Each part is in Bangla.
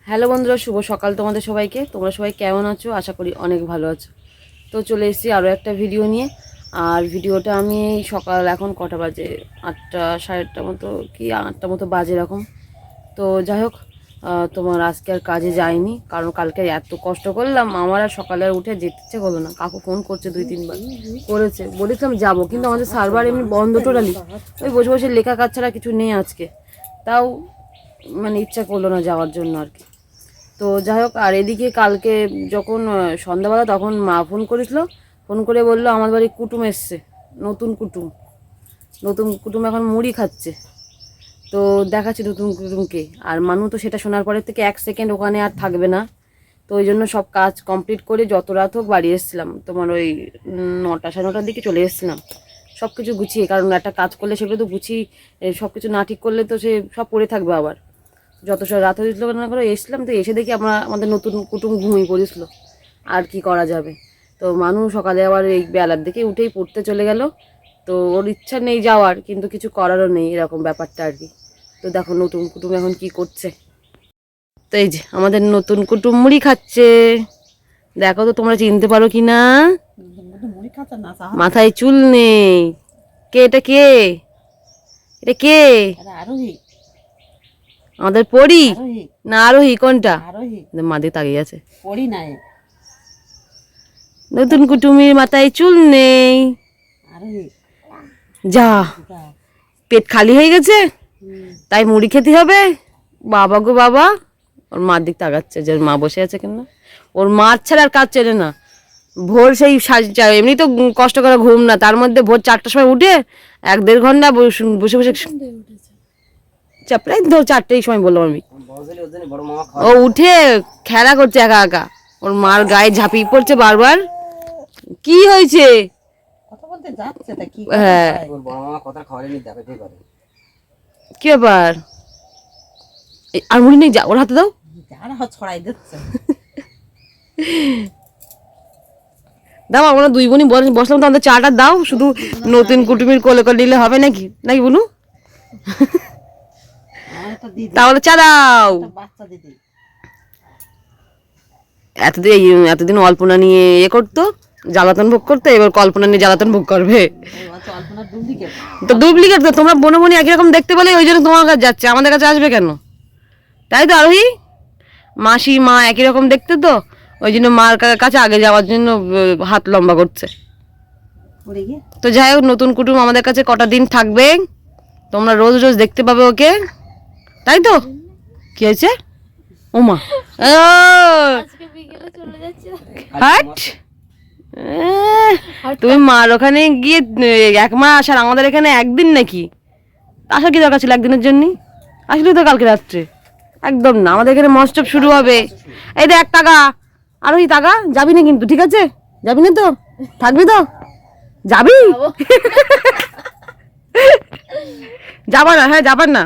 হ্যালো বন্ধুরা, শুভ সকাল তোমাদের সবাইকে। তোমরা সবাই কেমন আছো? আশা করি অনেক ভালো আছো। তো চলে এসেছি আরও একটা ভিডিও নিয়ে। আর ভিডিওটা আমি সকাল এখন কটা বাজে, 8টা 8:30 মতো কি 8টা মতো বাজে এরকম। তো যাই হোক, তোমার আজকে আর কাজে যাইনি, কারণ কালকে এত কষ্ট করলাম, আমার আর সকালে উঠে যেতে ইচ্ছে করলো না। কাকু ফোন করছে 2-3 বার করেছে, বলেছিলাম যাবো, কিন্তু আমাদের সার্ভার এমনি বন্ধ টোটালি। ওই বসে বসে লেখা কাজ ছাড়া কিছু নেই আজকে, তাও মানে ইচ্ছা করলো না যাওয়ার জন্য আর কি। তো যাই হোক, আর এদিকে কালকে যখন সন্ধ্যাবেলা তখন মা ফোন করেছিল, ফোন করে বললো আমার বাড়ি কুটুম এসছে, নতুন কুটুম। নতুন কুটুম এখন মুড়ি খাচ্ছে। তো দেখাচ্ছি নতুন কুটুমকে। আর মানু তো সেটা শোনার পরের থেকে 1 সেকেন্ড ওখানে আর থাকবে না। তো ওই জন্য সব কাজ কমপ্লিট করে যত রাত হোক বাড়ি এসেছিলাম, তোমার ওই 9টা 9:30 দিকে চলে এসেছিলাম সব কিছু গুছিয়ে। কারণ একটা কাজ করলে সেগুলো তো গুছিয়ে, সব কিছু না ঠিক করলে তো সে সব পড়ে থাকবে আবার। যত সব রাত হয়েছিল না করে এসলাম, তো এসে দেখি আমাদের নতুন কুটুম ঘুমিয়ে পড়েছিল। আর কি করা যাবে। তো মানুষ সকালে আবার এই বেলার দিকে উঠেই পড়তে চলে গেল। তো ওর ইচ্ছা নেই যাওয়ার, কিন্তু কিছু করারও নেই, এরকম ব্যাপারটা আর কি। তো দেখো নতুন কুটুম এখন কি করছে। তো এই যে আমাদের নতুন কুটুম মুড়ি খাচ্ছে। দেখো তো তোমরা চিনতে পারো কি না। মাথায় চুল নেই। কে এটা? কে এটা? কে? আমাদের পরি না আরোহী? কোনটা? মাদে তাকিয়ে আছে। পরি নাই। নতুন কুটুমির মাথায় চুল নেই। যা, পেট খালি হয়ে গেছে, তাই মুড়ি খেতে হবে। বাবা গো বাবা, ওর মার দিক তাকাচ্ছে যে ওর মা বসে আছে কেন। ওর মার ছাড়া আর কাজ চলে না। ভোর সেই এমনি তো কষ্ট করে ঘুম না, তার মধ্যে ভোর 4টার সময় উঠে 1-1.5 ঘন্টা বসে বসে প্রায় ধর 4টেই সময় বললাম আমি। ও উঠে খেলা করছে একা একা, ওর মার গায়ে ঝাঁপিয়ে পড়ছে বারবার। কি হয়েছে? হ্যাঁ, কি ব্যাপার? আর মুড়ি নেই, যা ওর হাতে দাও। দাও, আমরা 2 বোনই বসলাম, তো আমাদের চাটা দাও। শুধু নতুন কুটুমির কোলে করে নিলে হবে নাকি? নাকি বলু? তাহলে চা দাও। এতদিন অল্পনা নিয়ে করতো, জ্বালাতন ভোগ করতো, এবার কল্পনা নিয়ে জ্বালাতন ভোগ করবে। তো ডুপ্লিকেট তো, তোমরা বোন বোনই একই রকম দেখতে বলে ওই জন্য তোমার কাছে যাচ্ছে, আমাদের কাছে আসবে কেন? তাই তো আরোহী? মাসি মা একই রকম দেখতে, তো ওই জন্য মার কাছে আগে যাওয়ার জন্য হাত লম্বা করছে। তো যাই হোক, নতুন কুটুম আমাদের কাছে কটা দিন থাকবে, তোমরা রোজ রোজ দেখতে পাবে ওকে, তাই তো? কি হয়েছে? ওমা, হাট, তুমি মার ওখানে গিয়ে 1 মাস, আর আমাদের এখানে 1 দিন নাকি? আসার কি দরকার ছিল 1 দিনের জন্য? আসলে তো কালকে রাত্রে। একদম না, আমাদের এখানে মহোৎসব শুরু হবে। এই দেখ টাকা, আর ওই টাকা যাবি না কিন্তু, ঠিক আছে? যাবি না তো? থাকবি তো? যাবি? যাবার না? হ্যাঁ যাবার না?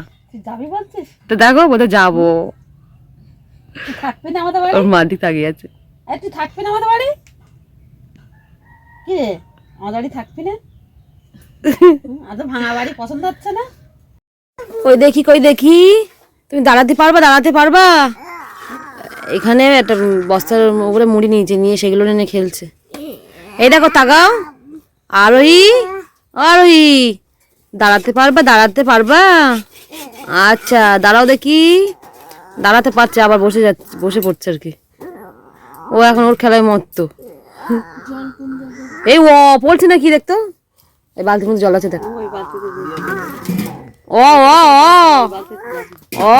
তো দেখো বোধহয় যাবো। ওর মা দিক তাকিয়ে আছে। তুই থাকবি না আমাদের বাড়ি? কি রে, আমাদের বাড়ি থাকবি না? আজ ভাঙা বাড়ি পছন্দ হচ্ছে না? কই দেখি, তুমি দাঁড়াতে পারবা? এখানে একটা বস্তার উপরে মুড়ি নিয়ে সেগুলো নিয়ে খেলছে। এই দেখো তাকাও, আরোহী দাঁড়াতে পারবা? আচ্ছা দাঁড়াও দেখি। দাঁড়াতে পারছে, আবার বসে পড়ছে আর কি। ও এখন ওর খেলায় মত্ত। এই ও পড়ছে না কি দেখতো? এই বালতির মধ্যে জল আছে দেখ। ও ও ও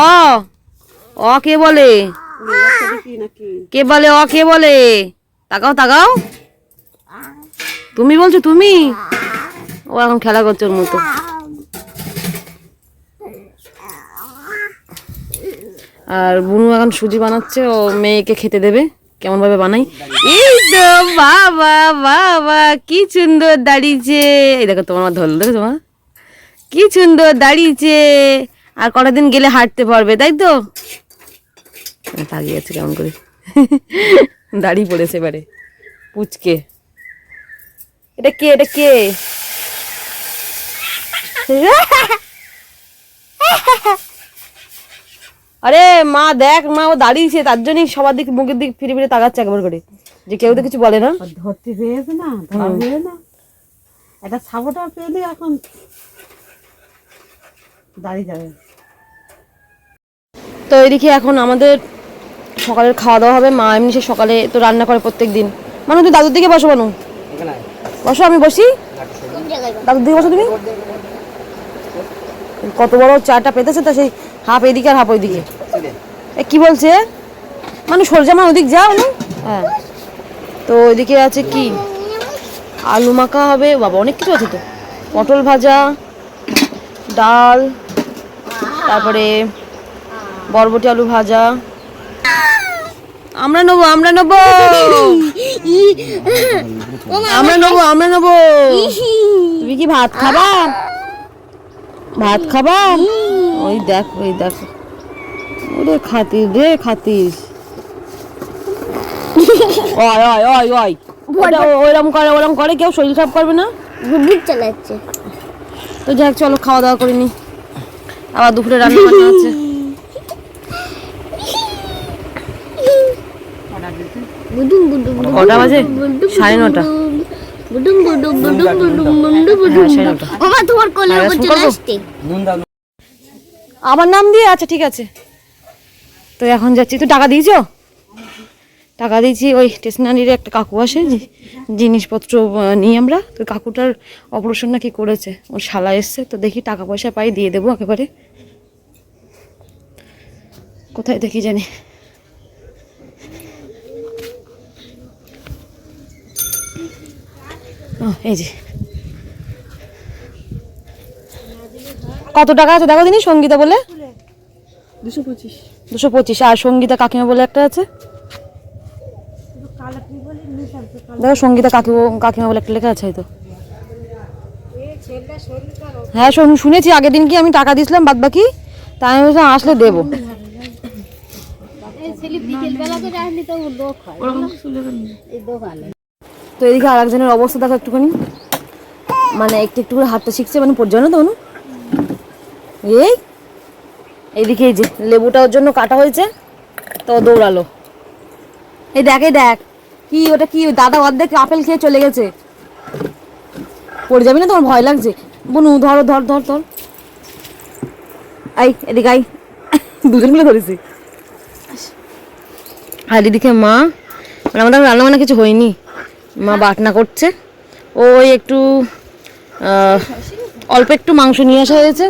ও কে বলে? কে বলে? তাকাও। তুমি বলছো? তুমি? ও এখন খেলা করছে ওর মতো। আর বুনু এখন সুজি বানাচ্ছে, ও মেয়েকে খেতে দেবে। কেমন ভাবে বানাই? এই তো বাবা কি সুন্দর দাঁড়িয়েছে। এই দেখো তোমার ধরলো, দেখো তোমার কি সুন্দর দাঁড়িয়েছে। আর কটা দিন গেলে হাঁটতে পারবে, তাই তো? তাকিয়ে আছে কেমন করে, দাঁড়িয়ে পড়েছে এবারে পুচকে। এটা কে? আরে মা দেখ, মা ও দাঁড়িয়েছে, তার জন্যই সবার দিকে মুখের দিকে ফিরে ফিরে তাকাচ্ছে একবার করে, যে কেউ তো কিছু বলে না। ধরতে পেয়েছে না, ধরবে না, এটা ছাগলটা পেলে এখন দাঁড়িয়ে যাবে। তো এদিকে এখন আমাদের সকালের খাওয়া দাওয়া হবে। মা এমনি সে সকালে তো রান্না করে প্রত্যেক দিন। মানু তুই দাদুর দিকে বসো, মানু বসো, আমি বসি, দাদুর দিকে বসো তুমি। কত বড় চাটা পেতেছে, তো সেই হাফ এদিকে আর হাফ ওইদিকে। এ কি বলছে মানুষ, সরে যা, ওদিক যা মানু। হ্যাঁ, তো ওইদিকে আছে কি আলু মাখা হবে, বাবা অনেক কিছু আছে তো, পটল ভাজা, ডাল, তারপরে বরবটি আলু ভাজা। আমরা নেবো, আমরা নেবো, আমরা নেবো, আমরা নেবো। তুমি কি ভাত খাবা? ভাত খাবা? ওই দেখ, ওই দেখ, ওরে খাতির রে খাতির। ওই ওই ওই ওই, ওইরকম করে, ওরকম করে কেউ শরীর খারাপ করবে না। বুট চালাচ্ছে তো যাক, চলো খাওয়া দাওয়া করে নি, আবার দুপুরে রান্না বান্না আছে। কটা বাজে? 9:30। তোমার কোলে চলে আসতে আমার নাম দিয়ে, আচ্ছা ঠিক আছে। তো এখন যাচ্ছি। তো টাকা দিয়েছো? টাকা দিয়েছি। ওই স্টেশনারির একটা কাকু আসে, জিনিসপত্র নিই আমরা। তো কাকুটার অপারেশন নাকি করেছে, ওর শালা এসছে, তো দেখি টাকা পয়সা পাই দিয়ে দেবো একেবারে। কোথায় দেখি জানি, এই যে কত টাকা আছে দেখো দিনি। সঙ্গীতা বলে 225। 225। আর সঙ্গীতা কাকিমা বলে একটা আছে, দেখো সঙ্গীতা কাকিমা বলে একটা লেখা আছে হয়তো। হ্যাঁ শুনেছি, আগের দিন কি আমি টাকা দিয়েছিলাম বাদ বাকি, তাই আমি বলছিলাম আসলে দেবো। তো এদিকে আর একজনের অবস্থা দেখো একটুখানি, মানে একটু একটু করে হাঁটতে শিখছে, মানে পড়ছে না তো অনু। এইদিকে এই যে লেবুটা ওর জন্য কাটা হয়েছে, তো দৌড়ালো। এই দেখ, এই দেখ, কি ওটা কি, দাদা অর্ধেক আপেল খেয়ে চলে গেছে। পড়ে যাবি না? তোমার ভয় লাগছে? বনু ধরো, ধর ধর ধর, আই এদিকে আই। দুজন মিলে ধরেছি। আর এদিকে মা, মানে আমাদের রান্না বান্না কিছু হয়নি, মা বাটনা করছে। ওই একটু অল্প একটু মাংস নিয়ে আসা হয়েছে,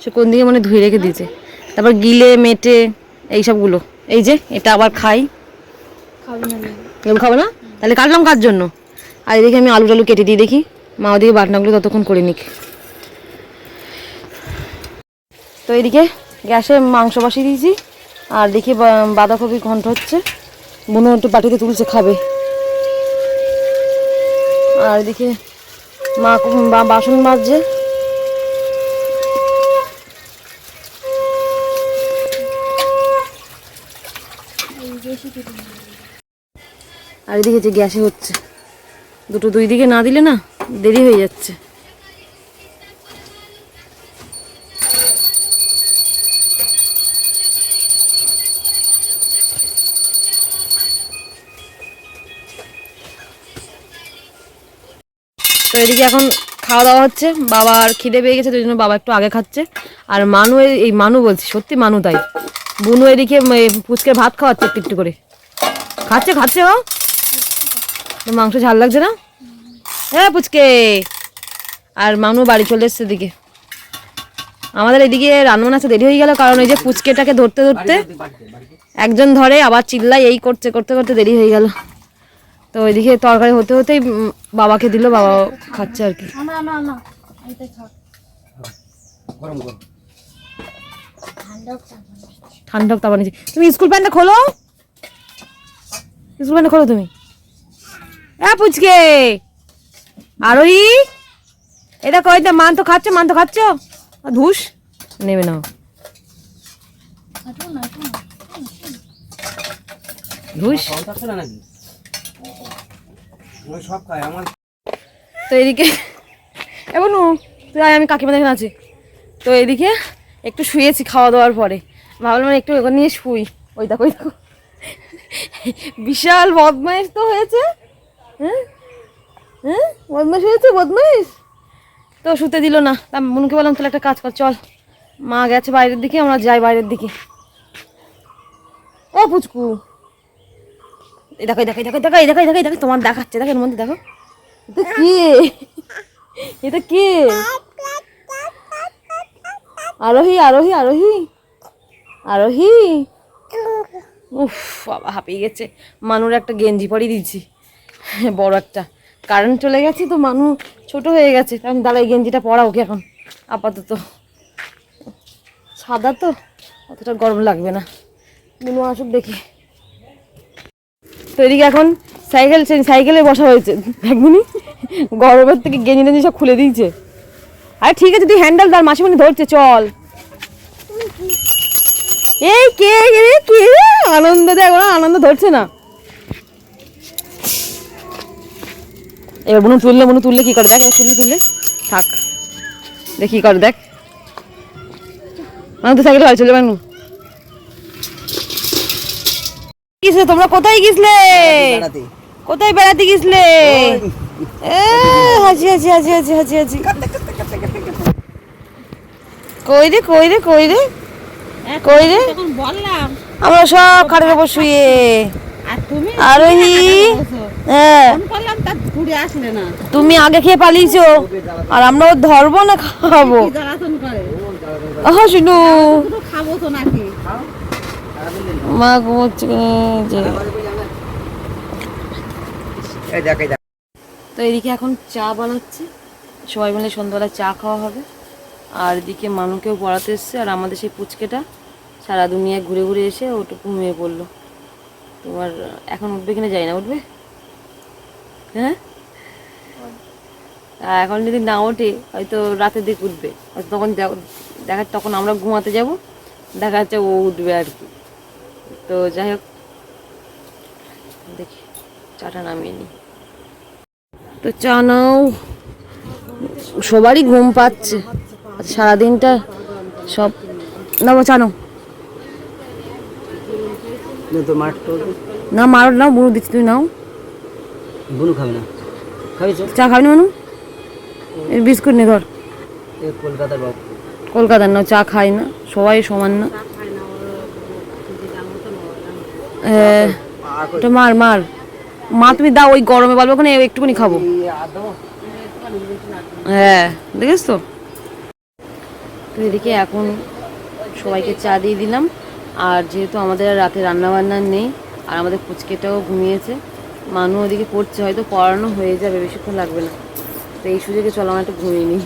সে কোন দিকে মানে ধুয়ে রেখে দিয়েছে। তারপর গিলে মেটে এইসবগুলো, এই যে এটা আবার খাই। লেবু খাবো না? তাহলে কাটলাম কার জন্য? আর এদিকে আমি আলু টালু কেটে দিই, দেখি মা ওদিকে বাটনাগুলো ততক্ষণ করে নিক। তো এদিকে গ্যাসে মাংস বসিয়ে দিয়েছি, আর দেখি বাঁধাকপি ঘন্ট হচ্ছে, বোনও একটু বাটিতে তুলছে খাবে। আর এদিকে মা বাসন মাজছে। আর এদিকে যে গ্যাসে হচ্ছে, দুটো দুই দিকে না দিলে না দেরি হয়ে যাচ্ছে। তো এদিকে এখন খাওয়া দাওয়া হচ্ছে, বাবার খিদে পেয়ে গেছে, ওই জন্য বাবা একটু আগে খাচ্ছে। আর মানু, এই মানু বলছি, সত্যি মানু তাই, বুনু এদিকে পুচকে ভাত খাওয়াচ্ছে একটু একটু করে, খাচ্ছে খাচ্ছে। ও মাংস ঝাল লাগছে না? হ্যাঁ পুচকে। আর মানু বাড়ি চলে এসছে এদিকে। আমাদের এদিকে রান্না আছে, দেরি হয়ে গেল, কারণ ওই যে পুচকেটাকে ধরতে ধরতে একজন ধরে আবার চিল্লাই, এই করতে করতে করতে দেরি হয়ে গেল। তো ওইদিকে তরকারি হতে হতেই বাবাকে দিল, বাবা খাচ্ছে আর কি। ঠান্ডা হোক তারপর নিচে। তুমি স্কুল প্যান্টটা খোলো, স্কুল প্যান্টটা খোলো তুমি। হ্যাঁ পুচকে, আরোহী এটা কইতে, মান তো খাচ্ছ, মান তো খাচ্ছ, ধুস নেবে নাও, ধুস। তো এদিকে এমন তুই, আমি কাকিমা দেখে আছি। তো এদিকে একটু শুয়েছি খাওয়া দাওয়ার পরে, ভাবলাম একটু এখানে নিয়ে শুই। ওই দেখো ওই দেখো, বিশাল বদমাইশ তো হয়েছে। হ্যাঁ হ্যাঁ, বদমাইশ হয়েছে, বদমাইশ। তো শুতে দিল না। তা মনুকে বললাম তাহলে একটা কাজ কর, চল, মা গেছে বাইরের দিকে, আমরা যাই বাইরের দিকে। ও পুচকু, এই দেখো এই দেখো এই দেখো এই দেখো এই দেখো এই দেখো এই দেখো, তোমার দেখাচ্ছে, দেখো এর মধ্যে দেখো, এটা কে, এটা কে? আরোহী আরোহী আরোহী আরোহী। উফ বাবা, হাঁপিয়ে গেছে। মানুর একটা গেঞ্জি পরিয়ে দিয়েছি, বড় একটা। কারেন্ট চলে গেছে তো মানু ছোট হয়ে গেছে, কারণ দাদা এই গেঞ্জিটা পরা ওকে এখন আপাতত। সাদা তো অতটা গরম লাগবে না, মনু আসুক দেখি। তো এদিকে এখন সাইকেলে বসা হয়েছে, দেখবনি গরমের থেকে গেঞ্জি টেঞ্জি সব খুলে দিয়েছে। আরে ঠিক আছে, তুই হ্যান্ডেল ধর, মাসিমণি ধরছে, চল। এই কে রে, কে রে? আনন্দ দেখ, ওরা আনন্দ ধরছে না। এবার মনু তুললে কি করে দেখ, এবার তুললে থাক, দেখ কি করে দেখ। মানু তো সাইকেল হয়, চলে মানু। গেছিলে তোমরা, কোথায় গেছিলে? কোথায় বেড়াতে গেছিলে? হাসি হাসি হাসি হাসি হাসি হাসি। কই রে কই রে কই রে কই রে? তখন বললাম, আমরা সব খাটের উপর শুয়ে। আর তুমি আরোহী, হ্যাঁ ফোন করলাম, তা ঘুরে আসলে না। তুমি আগে খেয়ে পালিয়েছো, আর আমরা ওর ধরবো না খাবো? কি জ্বালাতন করে, হ্যাঁ শুনু, শুধু খাবো তো নাকি? মা ঘুমোচ্ছে যে। তো এদিকে এখন চা বানাচ্ছে, সবাই মিলে সন্ধ্যাবেলা চা খাওয়া হবে। আর এদিকে মানুকেও পড়াতে এসছে, আর আমাদের সেই পুচকেটা সারা দুনিয়া ঘুরে ঘুরে এসে ওটুকু ঘুমিয়ে পড়লো। তোমার এখন উঠবে কিনা যাই না, উঠবে? হ্যাঁ, আর এখন যদি না ওঠে হয়তো রাতের দিকে উঠবে, হয়তো তখন তখন আমরা ঘুমাতে যাব, দেখা যাচ্ছে ও উঠবে আর কি। তো যাই হোক, দেখি চাটা নামিয়ে নিই। তো চা নাও, সবারই ঘুম পাচ্ছে সারাদিনটা, সব নাও চা নাও। না মারো, নাও, বুনু দিচ্ছি, তুমি নাও। বুনু খাবে না, খাবি চা খাবি না মানু? এই বিস্কুট নে ধর। কলকাতার বাবু। কলকাতার নাও, চা খাই না, সবাই সমান না। হ্যাঁ, ওটা মার মার মা, তুমি দাও, ওই গরমে বলবো ওখানে একটুখানি খাবো। হ্যাঁ দেখিস তো। তো এদিকে এখন সবাইকে চা দিয়ে দিলাম, আর যেহেতু আমাদের রাতে রান্না বান্না নেই, আর আমাদের পুচকেটাও ঘুমিয়েছে, মানু ওদিকে পড়ছে, হয়তো পড়ানো হয়ে যাবে, বেশিক্ষণ লাগবে না। তো এই সুযোগে চলো আমার একটু ঘুমিয়ে নিই।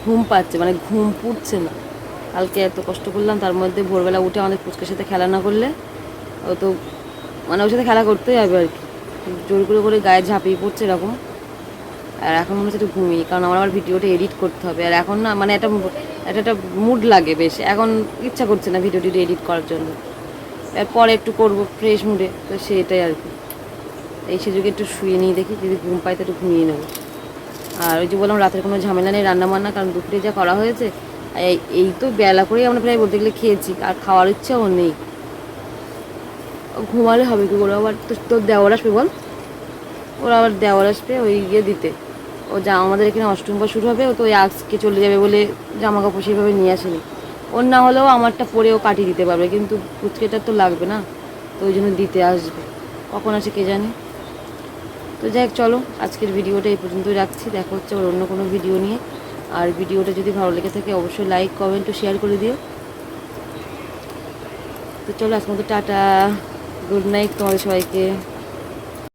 ঘুম পাচ্ছে, মানে ঘুম পুড়ছে না। কালকে এত কষ্ট করলাম, তার মধ্যে ভোরবেলা উঠে আমাদের পুচকের সাথে খেলা না করলে ও তো, মানে ওর সাথে খেলা করতেই হবে আর কি, জোর করে করে গায়ে ঝাঁপিয়ে পড়ছে এরকম। আর এখন মনে হচ্ছে একটু ঘুমিয়ে, কারণ আমার আবার ভিডিওটা এডিট করতে হবে। আর এখন না, মানে একটা মুড লাগে বেশ, এখন ইচ্ছা করছে না ভিডিওটি এডিট করার জন্য। এরপরে একটু করবো ফ্রেশ মুডে, তো সেটাই আর কি। এই সুযোগে একটু শুয়ে নিয়ে দেখি, যদি ঘুম পাই তো একটু ঘুমিয়ে নেবো। আর ওই যে বললাম, রাতের কোনো ঝামেলা নেই রান্না বান্না, কারণ দুপুরে যা করা হয়েছে, এই তো বেলা করেই আমরা প্রায় বলতে গেলে খেয়েছি, আর খাওয়ার ইচ্ছাও নেই। ঘুমালে হবে কি করে? আবার তোর দেওয়ার আসবে বল, ওরা আবার দেওয়ার আসবে ওই ইয়ে দিতে। ও যা আমাদের এখানে অষ্টমবার শুরু হবে, ও তো ওই আজকে চলে যাবে বলে জামা কাপড় সেইভাবে নিয়ে আসেনি। ওর না হলেও আমারটা পরেও কাটিয়ে দিতে পারবে, কিন্তু পুচকেটার তো লাগবে না, তো ওই জন্য দিতে আসবে। কখন আসে কে জানে। তো যাই হোক, চলো আজকের ভিডিওটা এই পর্যন্তই রাখছি, দেখা হচ্ছে ওর অন্য কোনো ভিডিও নিয়ে। আর ভিডিওটা যদি ভালো লেগে থাকে অবশ্যই লাইক কমেন্ট ও শেয়ার করে দিও। তো চলো আজকের মতো টাটা, গুড নাইট তোমাদের সবাইকে।